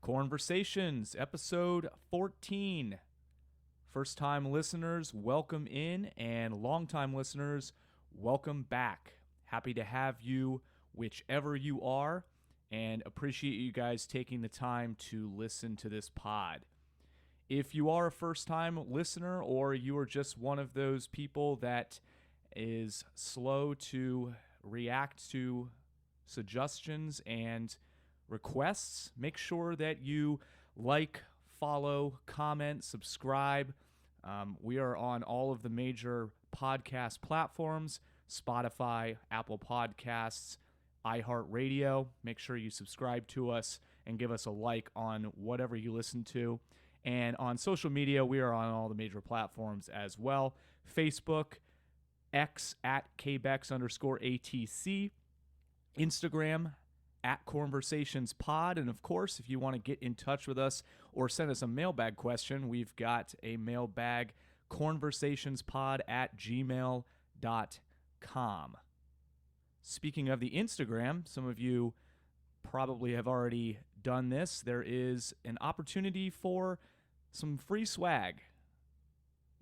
Cornversations, episode 14. First-time listeners, welcome in, and long-time listeners, welcome back. Happy to have you whichever you are, and appreciate you guys taking the time to listen to this pod. If you are a first-time listener, or you are just one of those people that is slow to react to suggestions and requests, make sure that you like, follow, comment, subscribe. We are on all of the major podcast platforms: Spotify, Apple Podcasts, iHeartRadio. Make sure you subscribe to us and give us a like on whatever you listen to. And on social media, we are on all the major platforms as well: Facebook, X at KBEX_ATC, Instagram at cornversationspod, and of course, if you want to get in touch with us or send us a mailbag question, we've got a mailbag, cornversationspod@gmail.com. Speaking of the Instagram, some of you probably have already done this. There is an opportunity for some free swag.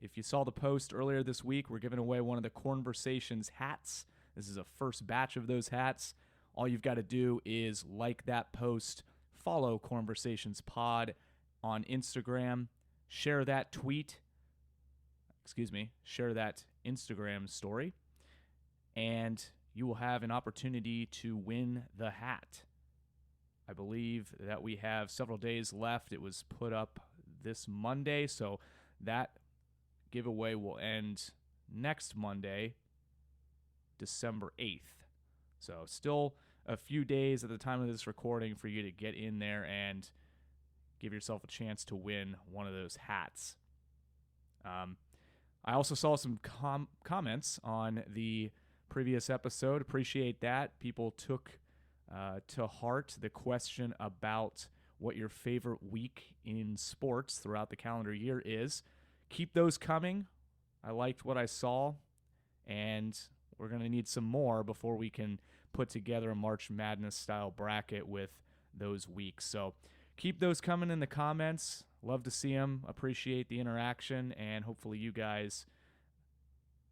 If you saw the post earlier this week, we're giving away one of the Cornversations hats. This is a first batch of those hats. All you've got to do is like that post, follow Cornversations Pod on Instagram, share that Instagram story, and you will have an opportunity to win the hat. I believe that we have several days left. It was put up this Monday, so that giveaway will end next Monday, December 8th. So still a few days at the time of this recording for you to get in there and give yourself a chance to win one of those hats. I also saw some comments on the previous episode. Appreciate that. People took to heart the question about what your favorite week in sports throughout the calendar year is. Keep those coming. I liked what I saw, and we're going to need some more before we can put together a March Madness style bracket with those weeks. So keep those coming in the comments. Love to see them. Appreciate the interaction, and hopefully you guys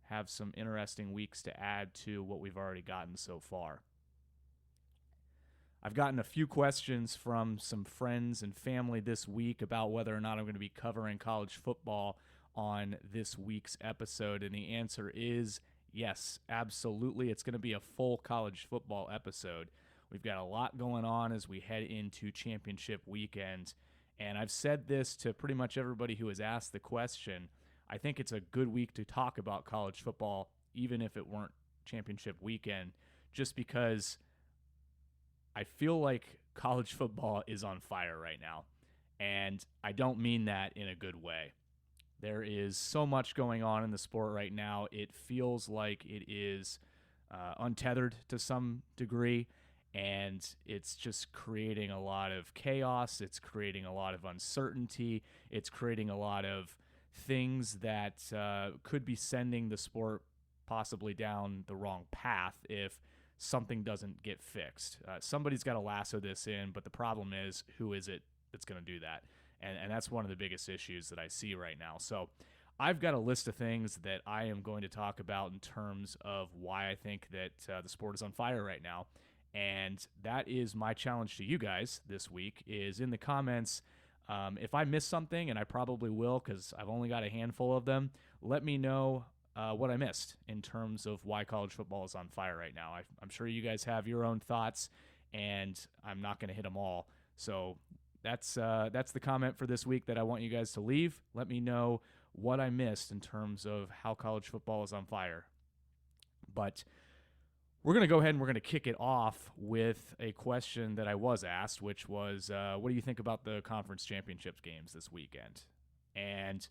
have some interesting weeks to add to what we've already gotten so far. I've gotten a few questions from some friends and family this week about whether or not I'm going to be covering college football on this week's episode, and the answer is yes, absolutely. It's going to be a full college football episode. We've got a lot going on as we head into championship weekend, and I've said this to pretty much everybody who has asked the question. I think it's a good week to talk about college football, even if it weren't championship weekend, just because I feel like college football is on fire right now, and I don't mean that in a good way. There is so much going on in the sport right now. It feels like it is untethered to some degree, and it's just creating a lot of chaos. It's creating a lot of uncertainty. It's creating a lot of things that could be sending the sport possibly down the wrong path if something doesn't get fixed. Somebody's got to lasso this in, but the problem is, who is it that's going to do that? And that's one of the biggest issues that I see right now. So I've got a list of things that I am going to talk about in terms of why I think that the sport is on fire right now. And that is my challenge to you guys this week, is in the comments. If I miss something, and I probably will because I've only got a handful of them, let me know what I missed in terms of why college football is on fire right now. I'm sure you guys have your own thoughts, and I'm not going to hit them all. So that's the comment for this week that I want you guys to leave. Let me know what I missed in terms of how college football is on fire. But we're going to go ahead and we're going to kick it off with a question that I was asked, which was, what do you think about the conference championships games this weekend? And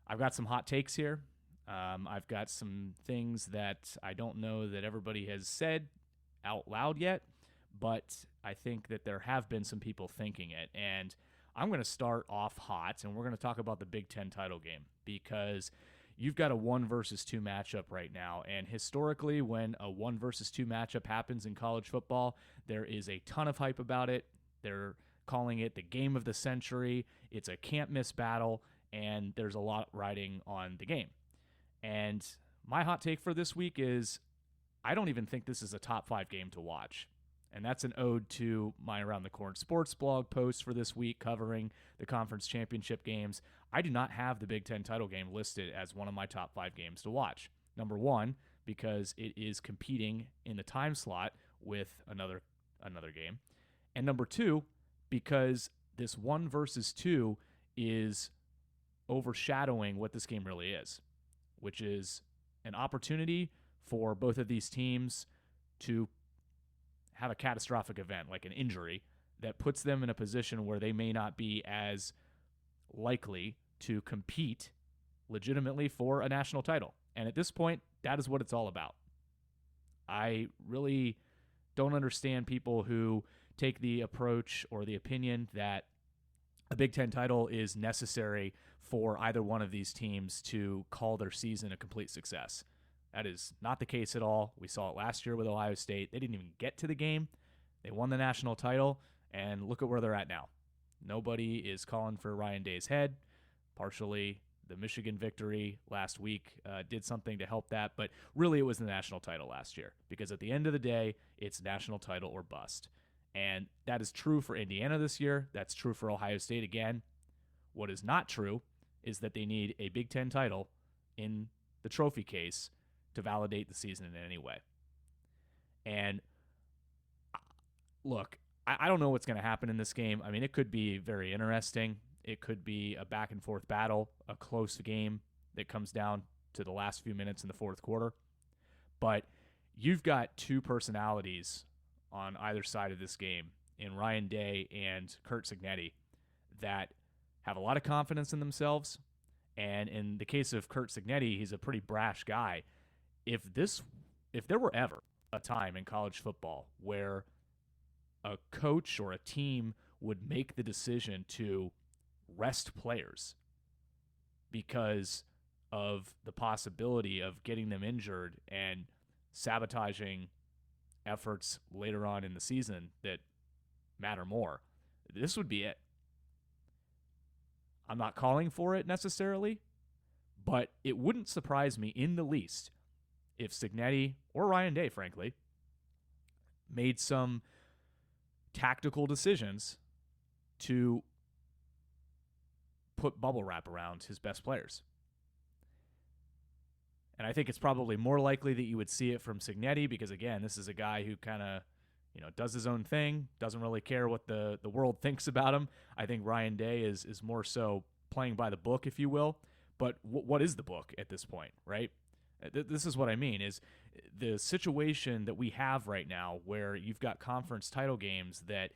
I've got some hot takes here. I've got some things that I don't know that everybody has said out loud yet, but I think that there have been some people thinking it. And I'm going to start off hot, and we're going to talk about the Big Ten title game, because you've got a 1 versus 2 matchup right now. And historically, when a 1 versus 2 matchup happens in college football, there is a ton of hype about it. There calling it the game of the century. It's a can't-miss battle, and there's a lot riding on the game. And my hot take for this week is I don't even think this is a top 5 game to watch. And that's an ode to my Around the Corn Sports blog post for this week covering the conference championship games. I do not have the Big Ten title game listed as one of my top 5 games to watch. Number one, because it is competing in the time slot with another game. And number two, because this 1 versus 2 is overshadowing what this game really is, which is an opportunity for both of these teams to have a catastrophic event, like an injury, that puts them in a position where they may not be as likely to compete legitimately for a national title. And at this point, that is what it's all about. I really don't understand people who take the approach or the opinion that a Big Ten title is necessary for either one of these teams to call their season a complete success. That is not the case at all. We saw it last year with Ohio State. They didn't even get to the game. They won the national title, and look at where they're at now. Nobody is calling for Ryan Day's head. Partially, the Michigan victory last week did something to help that, but really it was the national title last year, because at the end of the day, it's national title or bust. And that is true for Indiana this year. That's true for Ohio State again. What is not true is that they need a Big Ten title in the trophy case to validate the season in any way. And look, I don't know what's going to happen in this game. I mean, it could be very interesting. It could be a back-and-forth battle, a close game that comes down to the last few minutes in the fourth quarter. But you've got two personalities on either side of this game in Ryan Day and Curt Cignetti that have a lot of confidence in themselves. And in the case of Curt Cignetti, he's a pretty brash guy. If there were ever a time in college football where a coach or a team would make the decision to rest players because of the possibility of getting them injured and sabotaging efforts later on in the season that matter more, this would be it. I'm not calling for it necessarily, but it wouldn't surprise me in the least if Cignetti or Ryan Day, frankly, made some tactical decisions to put bubble wrap around his best players. And I think it's probably more likely that you would see it from Cignetti because, again, this is a guy who kind of, does his own thing, doesn't really care what the world thinks about him. I think Ryan Day is more so playing by the book, if you will. But what is the book at this point, right? This is what I mean, is the situation that we have right now where you've got conference title games that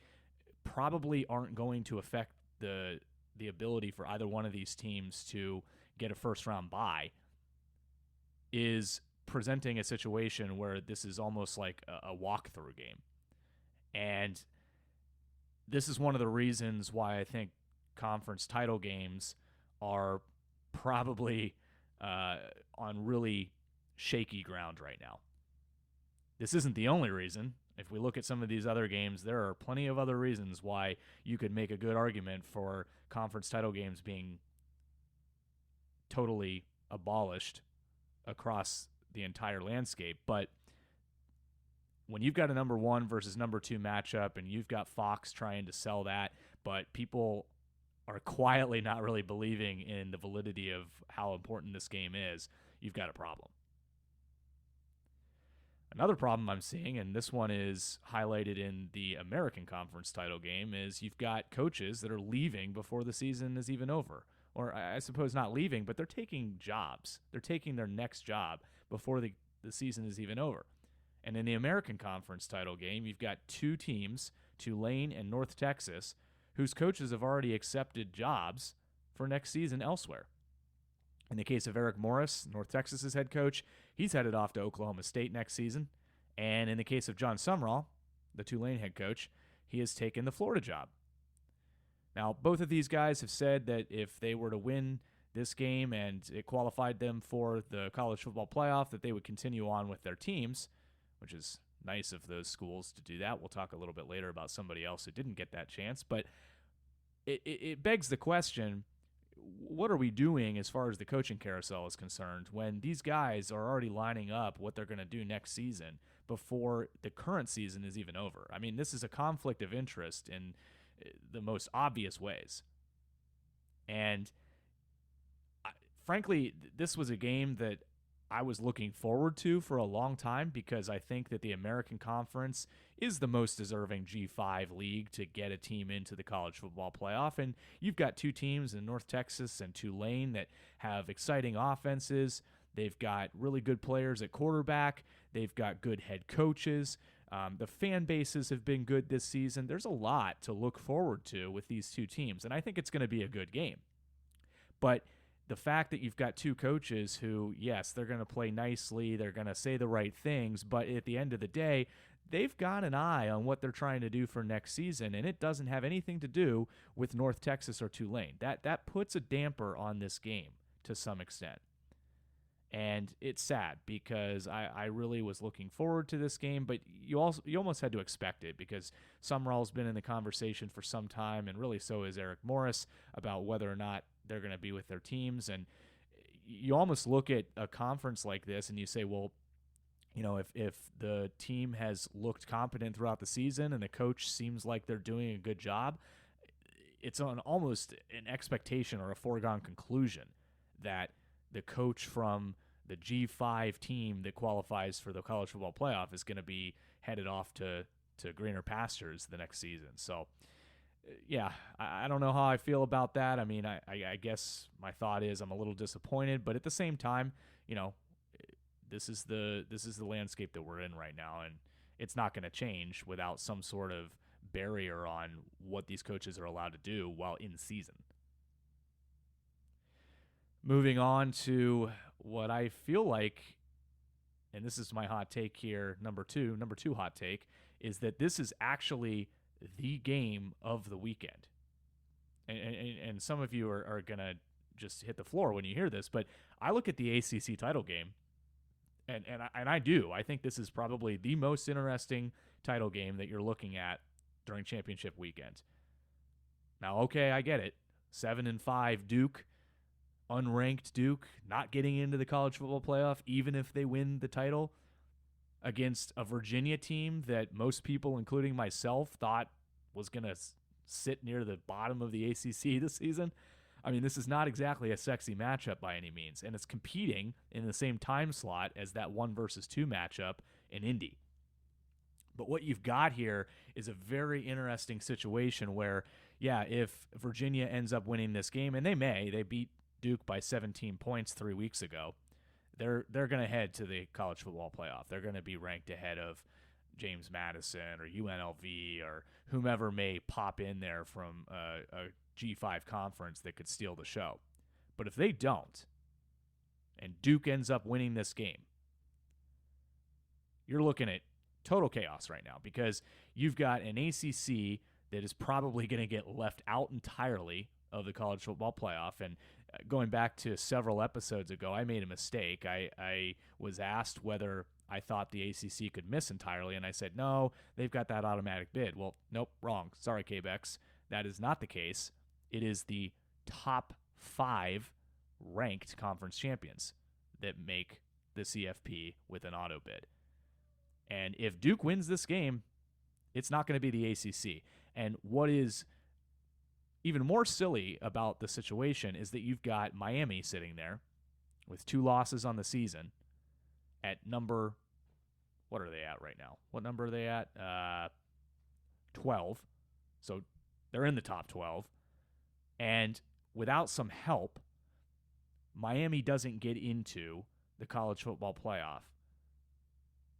probably aren't going to affect the ability for either one of these teams to get a first-round bye is presenting a situation where this is almost like a walkthrough game. And this is one of the reasons why I think conference title games are probably on really shaky ground right now. This isn't the only reason. If we look at some of these other games, there are plenty of other reasons why you could make a good argument for conference title games being totally abolished across the entire landscape. But when you've got a number 1 versus number 2 matchup and you've got Fox trying to sell that, but people are quietly not really believing in the validity of how important this game is, you've got a problem. Another problem I'm seeing, and this one is highlighted in the American Conference title game, is you've got coaches that are leaving before the season is even over. Or I suppose not leaving, but they're taking jobs. They're taking their next job before the season is even over. And in the American Conference title game, you've got two teams, Tulane and North Texas, whose coaches have already accepted jobs for next season elsewhere. In the case of Eric Morris, North Texas's head coach, he's headed off to Oklahoma State next season. And in the case of John Sumrall, the Tulane head coach, he has taken the Florida job. Now, both of these guys have said that if they were to win this game and it qualified them for the college football playoff, that they would continue on with their teams, which is nice of those schools to do that. We'll talk a little bit later about somebody else who didn't get that chance. But it begs the question, what are we doing as far as the coaching carousel is concerned when these guys are already lining up what they're going to do next season before the current season is even over? I mean, this is a conflict of interest in the most obvious ways. And frankly, this was a game that I was looking forward to for a long time because I think that the American Conference is the most deserving G5 league to get a team into the college football playoff. And you've got two teams in North Texas and Tulane that have exciting offenses. They've got really good players at quarterback. They've got good head coaches. The fan bases have been good this season. There's a lot to look forward to with these two teams, and I think it's going to be a good game. But the fact that you've got two coaches who, yes, they're going to play nicely, they're going to say the right things, but at the end of the day, they've got an eye on what they're trying to do for next season, and it doesn't have anything to do with North Texas or Tulane. That puts a damper on this game to some extent. And it's sad because I really was looking forward to this game, but you almost had to expect it because Summerall's been in the conversation for some time, and really so is Eric Morris, about whether or not they're going to be with their teams. And you almost look at a conference like this and you say, well, you know, if the team has looked competent throughout the season and the coach seems like they're doing a good job, it's on almost an expectation or a foregone conclusion that the coach from the G5 team that qualifies for the college football playoff is going to be headed off to greener pastures the next season. So, yeah, I don't know how I feel about that. I mean, I guess my thought is I'm a little disappointed, but at the same time, you know, this is the landscape that we're in right now, and it's not going to change without some sort of barrier on what these coaches are allowed to do while in season. Moving on to what I feel like, and this is my hot take here, number two hot take, is that this is actually the game of the weekend. And some of you are going to just hit the floor when you hear this, but I look at the ACC title game, and I do. I think this is probably the most interesting title game that you're looking at during championship weekend. Now, okay, I get it. 7-5 Duke, unranked Duke, not getting into the college football playoff, even if they win the title, against a Virginia team that most people, including myself, thought was going to sit near the bottom of the ACC this season. I mean, this is not exactly a sexy matchup by any means, and it's competing in the same time slot as that 1 versus 2 matchup in Indy. But what you've got here is a very interesting situation where, yeah, if Virginia ends up winning this game, and they beat Duke by 17 points 3 weeks ago, they're going to head to the college football playoff. They're going to be ranked ahead of James Madison or UNLV or whomever may pop in there from a G5 conference that could steal the show. But if they don't, and Duke ends up winning this game, you're looking at total chaos right now because you've got an ACC that is probably going to get left out entirely of the college football playoff. And going back to several episodes ago, I made a mistake. I was asked whether I thought the ACC could miss entirely, and I said, no, they've got that automatic bid. Well, nope, wrong. Sorry, K-Bex. That is not the case. It is the top 5 ranked conference champions that make the CFP with an auto bid. And if Duke wins this game, it's not going to be the ACC. And what is even more silly about the situation is that you've got Miami sitting there with 2 losses on the season at number, what are they at right now? What number are they at? 12. So they're in the top 12. And without some help, Miami doesn't get into the college football playoff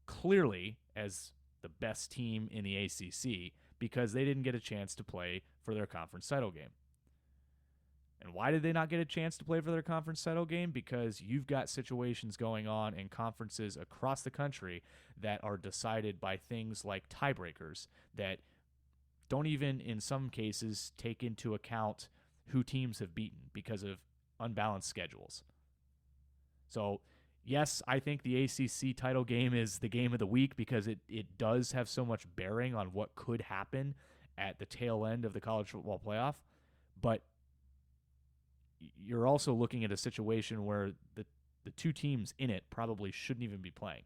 clearly as the best team in the ACC because they didn't get a chance to play for their conference title game. And why did they not get a chance to play for their conference title game? Because you've got situations going on in conferences across the country that are decided by things like tiebreakers that don't even, in some cases, take into account who teams have beaten because of unbalanced schedules. So Yes, I think the ACC title game is the game of the week because it does have so much bearing on what could happen at the tail end of the college football playoff. But you're also looking at a situation where the two teams in it probably shouldn't even be playing.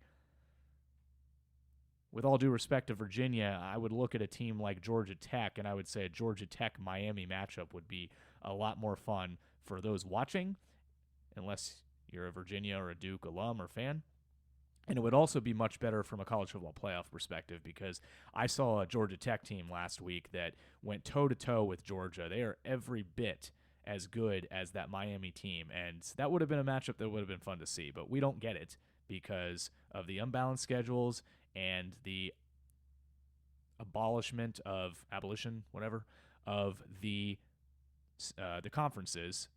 With all due respect to Virginia, I would look at a team like Georgia Tech, and I would say a Georgia Tech-Miami matchup would be a lot more fun for those watching, unless you're a Virginia or a Duke alum or fan. And it would also be much better from a college football playoff perspective because I saw a Georgia Tech team last week that went toe-to-toe with Georgia. They are every bit as good as that Miami team, and that would have been a matchup that would have been fun to see, but we don't get it because of the unbalanced schedules and the abolition, whatever, of the conferences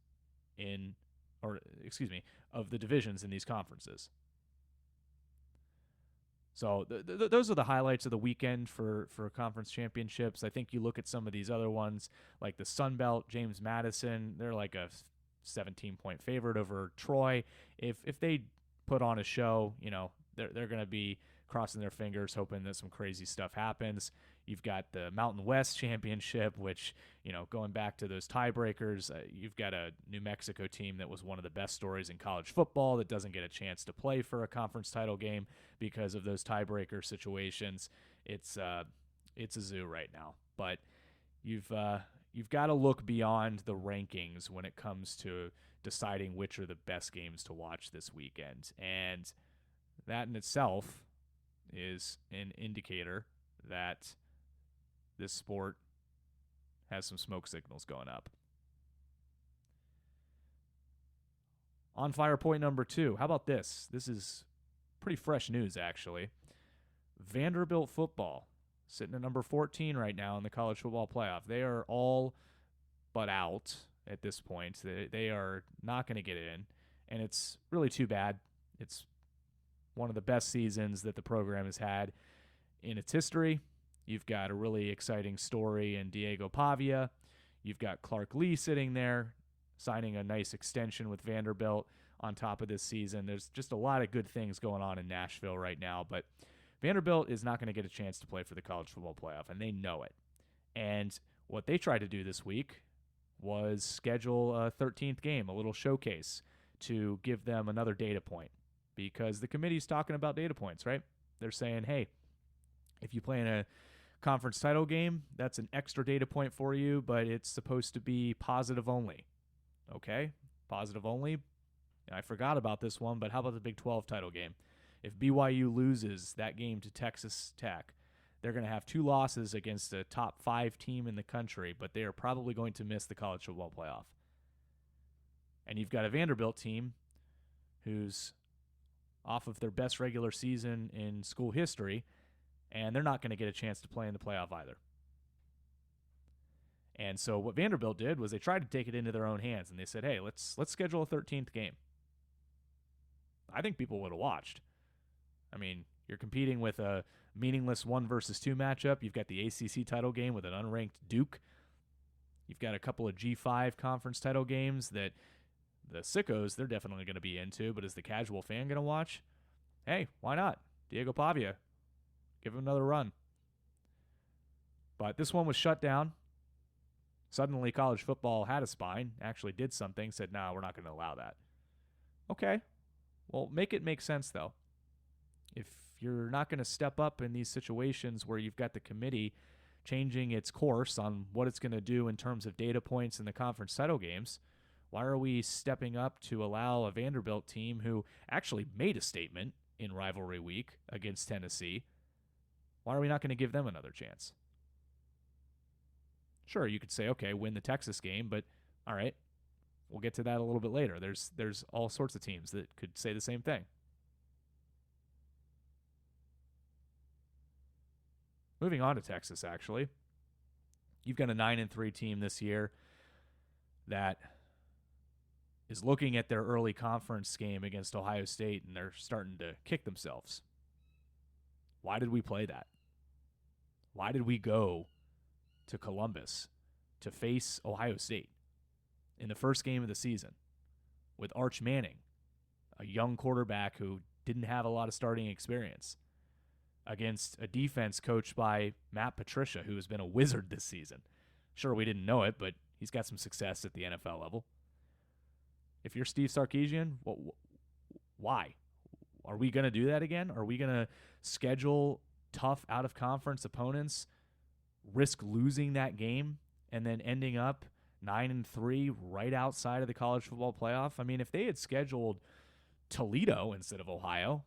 of the divisions in these conferences. So those are the highlights of the weekend for conference championships. I think you look at some of these other ones, like the Sun Belt, James Madison, they're like a 17-point favorite over Troy. If they put on a show, they're going to be crossing their fingers, hoping that some crazy stuff happens. You've got the Mountain West Championship, which, going back to those tiebreakers, you've got a New Mexico team that was one of the best stories in college football that doesn't get a chance to play for a conference title game because of those tiebreaker situations. It's a zoo right now. But you've got to look beyond the rankings when it comes to deciding which are the best games to watch this weekend. And that in itself is an indicator that this sport has some smoke signals going up. On fire point number 2. How about this? This is pretty fresh news, actually. Vanderbilt football sitting at number 14 right now in the college football playoff. They are all but out at this point. They are not going to get in, and it's really too bad. It's one of the best seasons that the program has had in its history. You've got a really exciting story in Diego Pavia. You've got Clark Lee sitting there signing a nice extension with Vanderbilt on top of this season. There's just a lot of good things going on in Nashville right now, but Vanderbilt is not going to get a chance to play for the college football playoff, and they know it. And what they tried to do this week was schedule a 13th game, a little showcase to give them another data point, because the committee's talking about data points, right? They're saying, hey, if you play in a conference title game, that's an extra data point for you, but it's supposed to be positive only. Okay, positive only. I forgot about this one, but how about the Big 12 title game? If BYU loses that game to Texas Tech, they're going to have 2 losses against a top 5 team in the country, but they are probably going to miss the college football playoff. And you've got a Vanderbilt team who's off of their best regular season in school history, and they're not going to get a chance to play in the playoff either. And so what Vanderbilt did was they tried to take it into their own hands, and they said, hey, let's schedule a 13th game. I think people would have watched. I mean, you're competing with a meaningless 1 versus 2 matchup. You've got the ACC title game with an unranked Duke. You've got a couple of G5 conference title games that the sickos, they're definitely going to be into, but is the casual fan going to watch? Hey, why not? Diego Pavia. Give him another run. But this one was shut down. Suddenly, college football had a spine, actually did something, said, no, we're not going to allow that. Okay. Well, make it make sense, though. If you're not going to step up in these situations where you've got the committee changing its course on what it's going to do in terms of data points in the conference title games, why are we stepping up to allow a Vanderbilt team who actually made a statement in rivalry week against Tennessee? Why are we not going to give them another chance? Sure, you could say, okay, win the Texas game, but all right, we'll get to that a little bit later. There's all sorts of teams that could say the same thing. Moving on to Texas, actually. You've got a 9-3 team this year that is looking at their early conference game against Ohio State, and they're starting to kick themselves. Why did we play that? Why did we go to Columbus to face Ohio State in the first game of the season with Arch Manning, a young quarterback who didn't have a lot of starting experience against a defense coached by Matt Patricia, who has been a wizard this season. Sure, we didn't know it, but he's got some success at the NFL level. If you're Steve Sarkisian, why? Are we going to do that again? Are we going to schedule tough out-of-conference opponents, risk losing that game, and then ending up 9-3 right outside of the college football playoff? I mean, if they had scheduled Toledo instead of Ohio,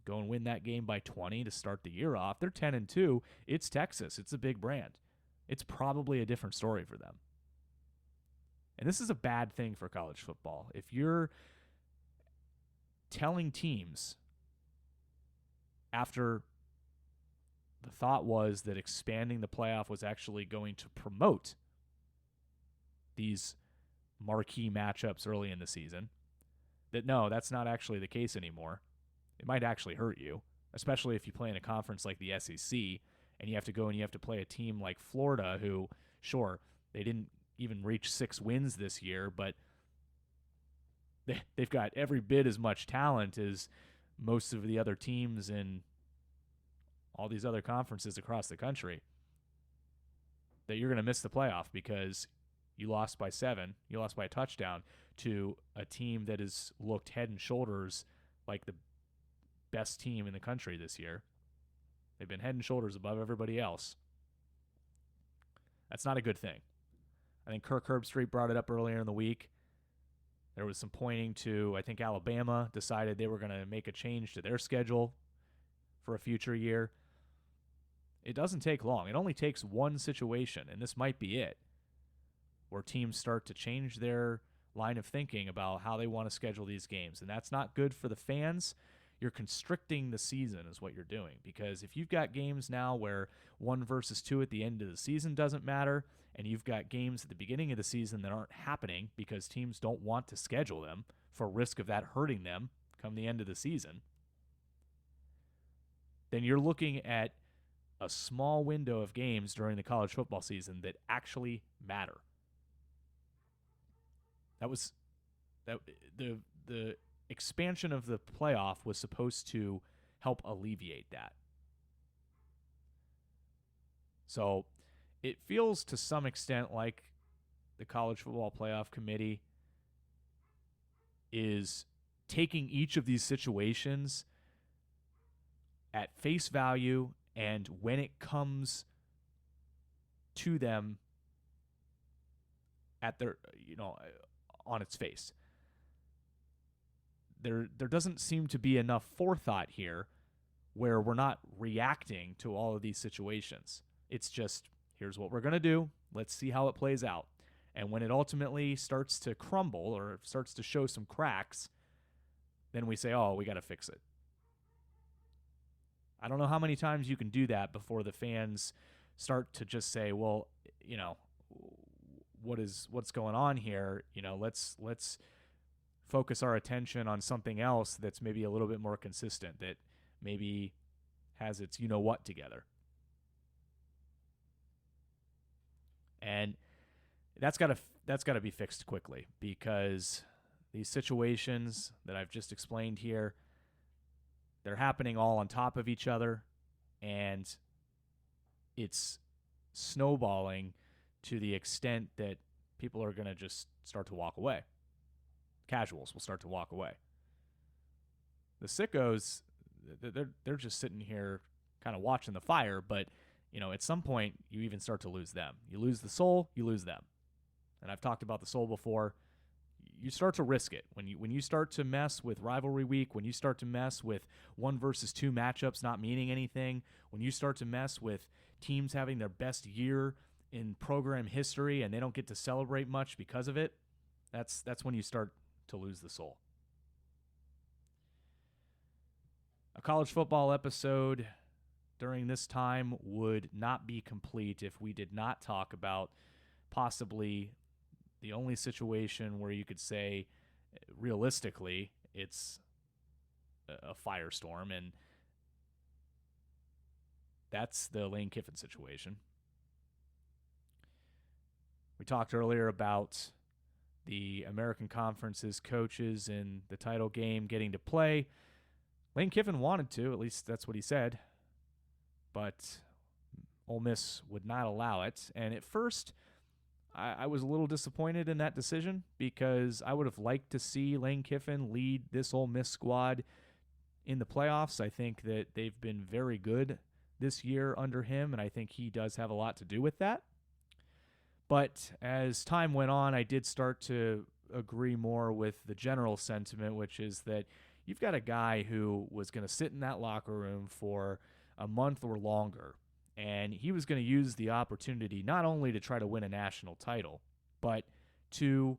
go and win that game by 20 to start the year off, they're 10-2. It's Texas. It's a big brand. It's probably a different story for them. And this is a bad thing for college football. If you're telling teams after the thought was that expanding the playoff was actually going to promote these marquee matchups early in the season, that no, that's not actually the case anymore. It might actually hurt you, especially if you play in a conference like the SEC and you have to go and you have to play a team like Florida who, sure, they didn't even reach 6 wins this year, but they've got every bit as much talent as most of the other teams in all these other conferences across the country, that you're going to miss the playoff because you lost by 7, you lost by a touchdown to a team that has looked head and shoulders like the best team in the country this year. They've been head and shoulders above everybody else. That's not a good thing. I think Kirk Herbstreit brought it up earlier in the week. There was some pointing to, I think Alabama decided they were going to make a change to their schedule for a future year. It doesn't take long. It only takes one situation, and this might be it, where teams start to change their line of thinking about how they want to schedule these games. And that's not good for the fans. You're constricting the season is what you're doing. Because if you've got games now where 1 versus 2 at the end of the season doesn't matter, and you've got games at the beginning of the season that aren't happening because teams don't want to schedule them for risk of that hurting them come the end of the season, then you're looking at a small window of games during the college football season that actually matter. The expansion of the playoff was supposed to help alleviate that. So it feels to some extent like the College Football Playoff Committee is taking each of these situations at face value, and when it comes to them at their, on its face. There doesn't seem to be enough forethought here where we're not reacting to all of these situations. It's just, here's what we're going to do. Let's see how it plays out. And when it ultimately starts to crumble or starts to show some cracks, then we say, oh, we got to fix it. I don't know how many times you can do that before the fans start to just say, well, what's going on here? Let's focus our attention on something else that's maybe a little bit more consistent, that maybe has its what together. And that's got to be fixed quickly, because these situations that I've just explained here, they're happening all on top of each other, and it's snowballing to the extent that people are going to just start to walk away. Casuals will start to walk away. The sickos, they're just sitting here kind of watching the fire, but at some point you even start to lose them. You lose the soul, you lose them. And I've talked about the soul before. You start to risk it. When you start to mess with rivalry week, when you start to mess with 1 versus 2 matchups not meaning anything, when you start to mess with teams having their best year in program history and they don't get to celebrate much because of it, that's when you start to lose the soul. A college football episode during this time would not be complete if we did not talk about possibly the only situation where you could say, realistically, it's a firestorm, and that's the Lane Kiffins situation. We talked earlier about the American Conference's coaches in the title game getting to play. Lane Kiffin wanted to, at least that's what he said, but Ole Miss would not allow it. And at first, I was a little disappointed in that decision because I would have liked to see Lane Kiffin lead this Ole Miss squad in the playoffs. I think that they've been very good this year under him, and I think he does have a lot to do with that. But as time went on, I did start to agree more with the general sentiment, which is that you've got a guy who was going to sit in that locker room for a month or longer, and he was going to use the opportunity not only to try to win a national title, but to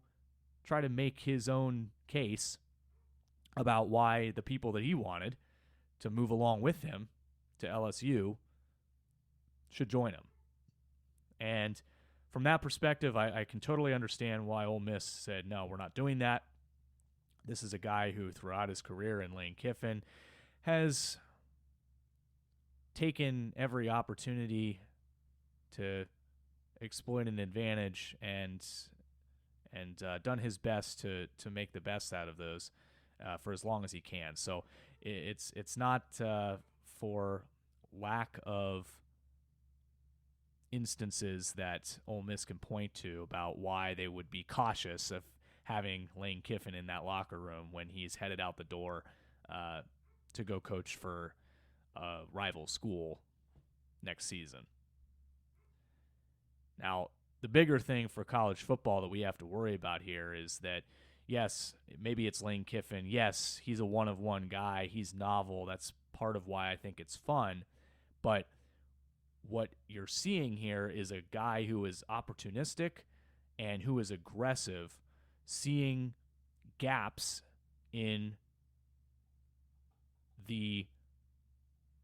try to make his own case about why the people that he wanted to move along with him to LSU should join him. And from that perspective, I can totally understand why Ole Miss said, no, we're not doing that. This is a guy who, throughout his career in Lane Kiffin, has taken every opportunity to exploit an advantage and done his best to make the best out of those for as long as he can. So it's not for lack of instances that Ole Miss can point to about why they would be cautious of having Lane Kiffin in that locker room when he's headed out the door to go coach for a rival school next season. Now, the bigger thing for college football that we have to worry about here is that, yes, maybe it's Lane Kiffin. Yes, he's a one-of-one guy. He's novel. That's part of why I think it's fun. But what you're seeing here is a guy who is opportunistic and who is aggressive, seeing gaps in the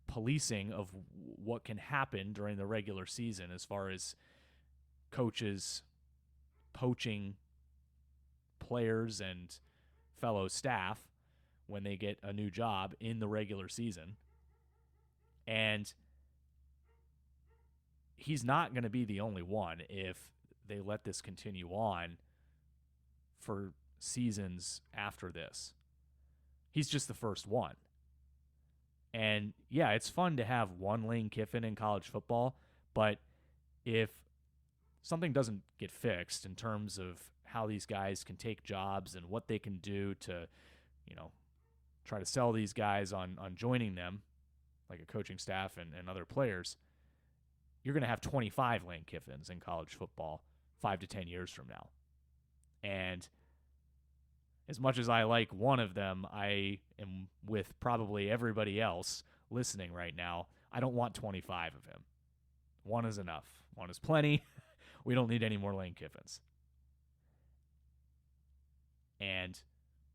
policing of what can happen during the regular season as far as coaches poaching players and fellow staff when they get a new job in the regular season. And he's not going to be the only one if they let this continue on for seasons after this. He's just the first one. And yeah, it's fun to have one Lane Kiffin in college football, but if something doesn't get fixed in terms of how these guys can take jobs and what they can do to, try to sell these guys on joining them, like a coaching staff and other players, you're going to have 25 Lane Kiffins in college football 5 to 10 years from now. And as much as I like one of them, I am with probably everybody else listening right now. I don't want 25 of him. One is enough. One is plenty. We don't need any more Lane Kiffins. And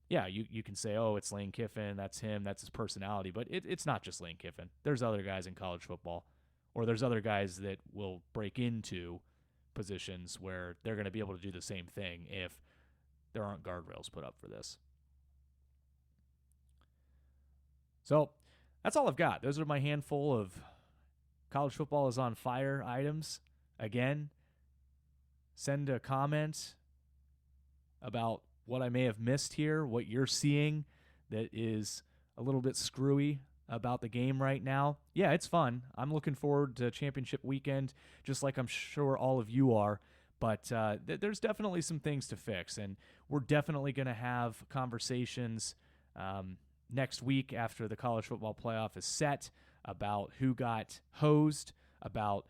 yeah, you can say, oh, it's Lane Kiffin, that's him, that's his personality, but it's not just Lane Kiffin. There's other guys in college football, or there's other guys that will break into positions where they're going to be able to do the same thing if there aren't guardrails put up for this. So that's all I've got. Those are my handful of college football is on fire items. Again, send a comment about what I may have missed here, what you're seeing that is a little bit screwy about the game right now. Yeah, it's fun. I'm looking forward to championship weekend, just like I'm sure all of you are. But there's definitely some things to fix, and we're definitely going to have conversations next week after the college football playoff is set about who got hosed, about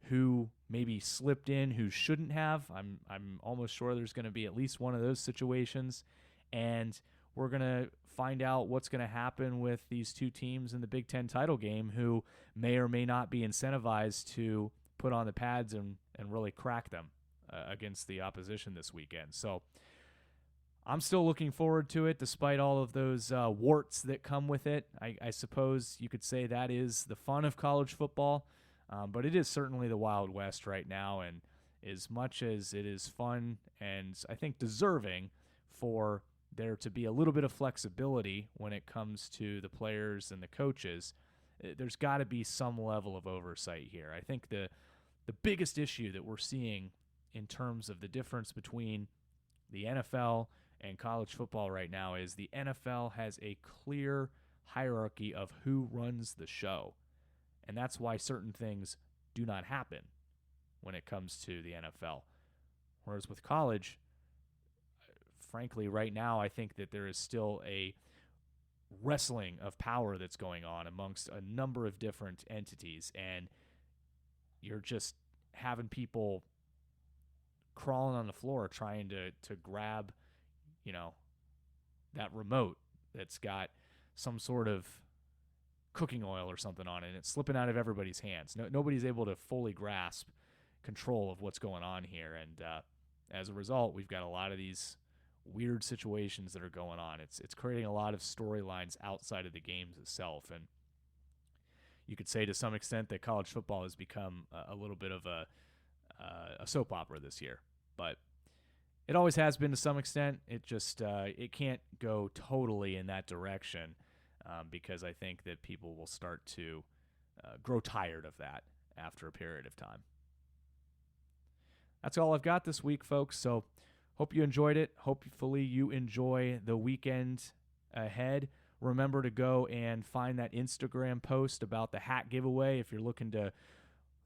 who maybe slipped in, who shouldn't have. I'm almost sure there's going to be at least one of those situations, and we're going to find out what's going to happen with these two teams in the Big Ten title game who may or may not be incentivized to put on the pads and really crack them against the opposition this weekend. So I'm still looking forward to it despite all of those warts that come with it. I suppose you could say that is the fun of college football, but it is certainly the Wild West right now, and as much as it is fun and I think deserving for there to be a little bit of flexibility when it comes to the players and the coaches, there's got to be some level of oversight here. I think the biggest issue that we're seeing in terms of the difference between the NFL and college football right now is the NFL has a clear hierarchy of who runs the show. And that's why certain things do not happen when it comes to the NFL. Whereas with college, frankly, right now, I think that there is still a wrestling of power that's going on amongst a number of different entities. And you're just having people crawling on the floor trying to grab, that remote that's got some sort of cooking oil or something on it, and it's slipping out of everybody's hands. Nobody's able to fully grasp control of what's going on here, and as a result, we've got a lot of these weird situations that are going on. It's creating a lot of storylines outside of the games itself, and you could say to some extent that college football has become a little bit of a soap opera this year, but it always has been to some extent. It just it can't go totally in that direction because I think that people will start to grow tired of that after a period of time. That's all I've got this week, folks. So hope you enjoyed it. Hopefully you enjoy the weekend ahead. Remember to go and find that Instagram post about the hat giveaway if you're looking to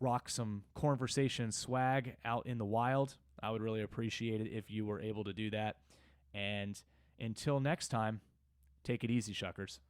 rock some Cornversation swag out in the wild. I would really appreciate it if you were able to do that. And until next time, take it easy, Shuckers.